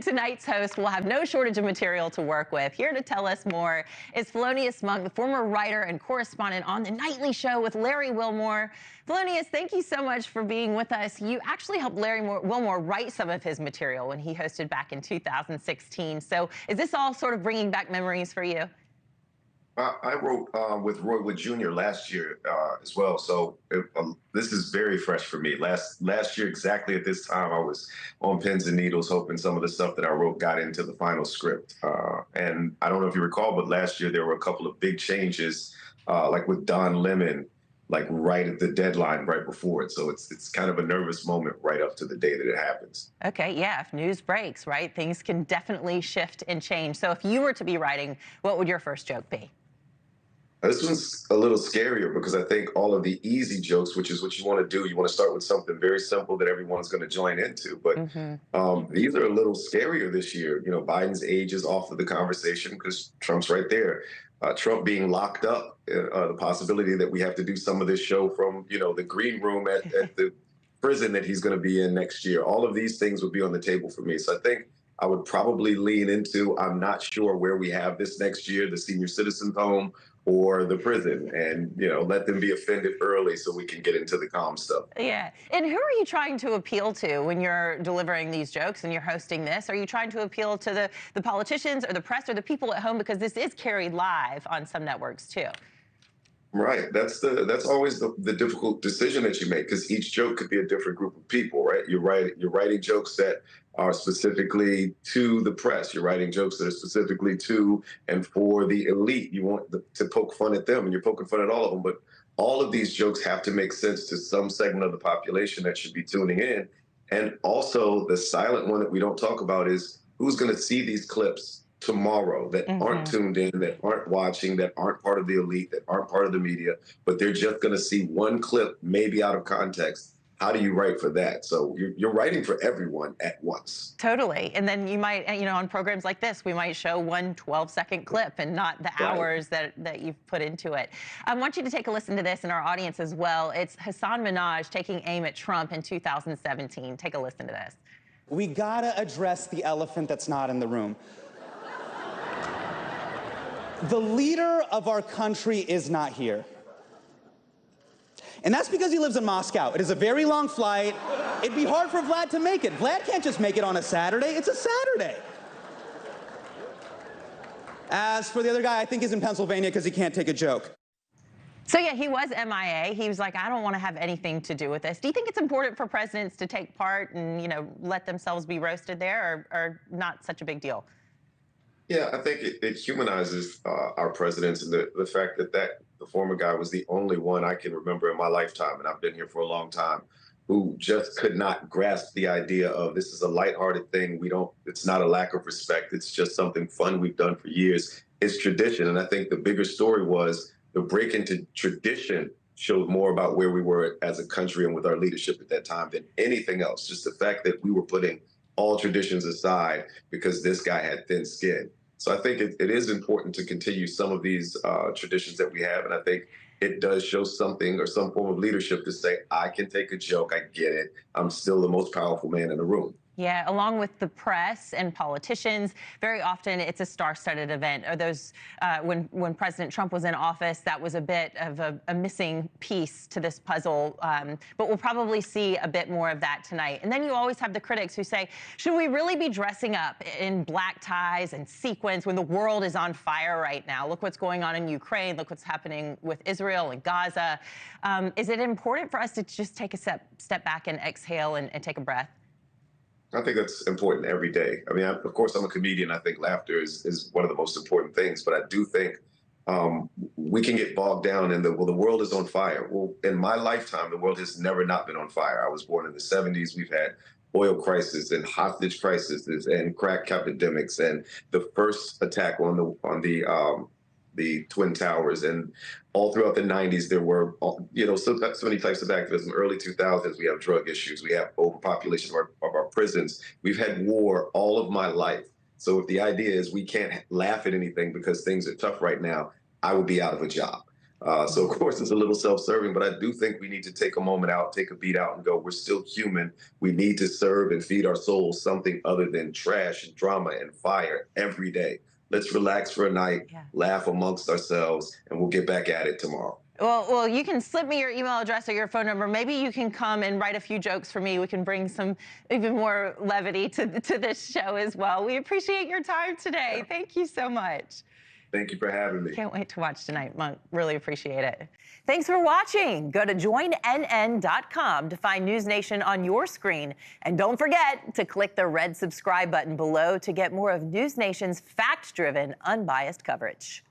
Tonight's host will have no shortage of material to work with. Here to tell us more is Felonious Munk, the former writer and correspondent on The Nightly Show with Larry Wilmore. Felonious, thank you so much for being with us. You actually helped Larry Wilmore write some of his material when he hosted back in 2016. So is this all sort of bringing back memories for you? I wrote with Roy Wood Jr. last year as well, so this is very fresh for me. Last year, exactly at this time, I was on pins and needles, hoping some of the stuff that I wrote got into the final script. And I don't know if you recall, but last year there were a couple of big changes, like with Don Lemon, like right at the deadline, right before it. So it's kind of a nervous moment right up to the day that it happens. Okay, yeah, if news breaks, right, things can definitely shift and change. So if you were to be writing, what would your first joke be? This one's a little scarier because I think all of the easy jokes, which is what you want to do, you want to start with something very simple that everyone's going to join into. But these are a little scarier this year. You know, Biden's age is off of the conversation because Trump's right there. Trump being locked up, the possibility that we have to do some of this show from, you know, the green room at the prison that he's going to be in next year. All of these things would be on the table for me. So I think I would probably lean into, I'm not sure where we have this next year, the senior citizens home or the prison, and, you know, let them be offended early so we can get into the calm stuff. Yeah. And who are you trying to appeal to when you're delivering these jokes and you're hosting this? Are you trying to appeal to the politicians or the press or the people at home? Because this is carried live on some networks too. Right. That's always the difficult decision that you make, because each joke could be a different group of people, right? You're writing jokes that are specifically to the press. You're writing jokes that are specifically to and for the elite. You want to poke fun at them, and you're poking fun at all of them. But all of these jokes have to make sense to some segment of the population that should be tuning in. And also, the silent one that we don't talk about is who's going to see these clips tomorrow that aren't tuned in, that aren't watching, that aren't part of the elite, that aren't part of the media, but they're just going to see one clip, maybe out of context. How do you write for that? So you're writing for everyone at once. Totally. And then you might, you know, on programs like this, we might show one 12-second clip and not the hours that you've put into it. I want you to take a listen to this in our audience as well. It's Hassan Minhaj taking aim at Trump in 2017. Take a listen to this. We gotta address the elephant that's not in the room. The leader of our country is not here. And that's because he lives in Moscow. It is a very long flight. It'd be hard for Vlad to make it. Vlad can't just make it on a Saturday. It's a Saturday. As for the other guy, I think he's in Pennsylvania because he can't take a joke. So yeah, he was MIA. He was like, I don't want to have anything to do with this. Do you think it's important for presidents to take part and, you know, let themselves be roasted there, or not such a big deal? Yeah, I think it humanizes our presidents, and the fact that the former guy was the only one I can remember in my lifetime, and I've been here for a long time, who just could not grasp the idea of this is a lighthearted thing. It's not a lack of respect. It's just something fun we've done for years. It's tradition. And I think the bigger story was the break into tradition showed more about where we were as a country and with our leadership at that time than anything else. Just the fact that we were putting all traditions aside because this guy had thin skin. So I think it is important to continue some of these traditions that we have. And I think it does show something or some form of leadership to say, I can take a joke. I get it. I'm still the most powerful man in the room. Yeah, along with the press and politicians, very often it's a star-studded event. Or those when President Trump was in office, that was a bit of a missing piece to this puzzle. But we'll probably see a bit more of that tonight. And then you always have the critics who say, should we really be dressing up in black ties and sequins when the world is on fire right now? Look what's going on in Ukraine. Look what's happening with Israel and Gaza. Is it important for us to just take a step back and exhale and take a breath? I think that's important every day. I mean, of course, I'm a comedian. I think laughter is one of the most important things. But I do think we can get bogged down in the world is on fire. Well, in my lifetime, the world has never not been on fire. I was born in the 70s. We've had oil crisis and hostage crises and crack epidemics and the first attack on the Twin Towers. And all throughout the 90s, there were, you know, so many types of activism. Early 2000s, we have drug issues. We have overpopulation of our prisons. We've had war all of my life. So if the idea is we can't laugh at anything because things are tough right now, I would be out of a job. So of course it's a little self-serving, but I do think we need to take a moment out, take a beat out and go, we're still human. We need to serve and feed our souls something other than trash and drama and fire every day. Let's relax for a night, laugh amongst ourselves, and we'll get back at it tomorrow. Well, you can slip me your email address or your phone number. Maybe you can come and write a few jokes for me. We can bring some even more levity to this show as well. We appreciate your time today. Thank you so much. Thank you for having me. Can't wait to watch tonight, Monk. Really appreciate it. Thanks for watching. Go to joinnn.com to find NewsNation on your screen. And don't forget to click the red subscribe button below to get more of NewsNation's fact-driven, unbiased coverage.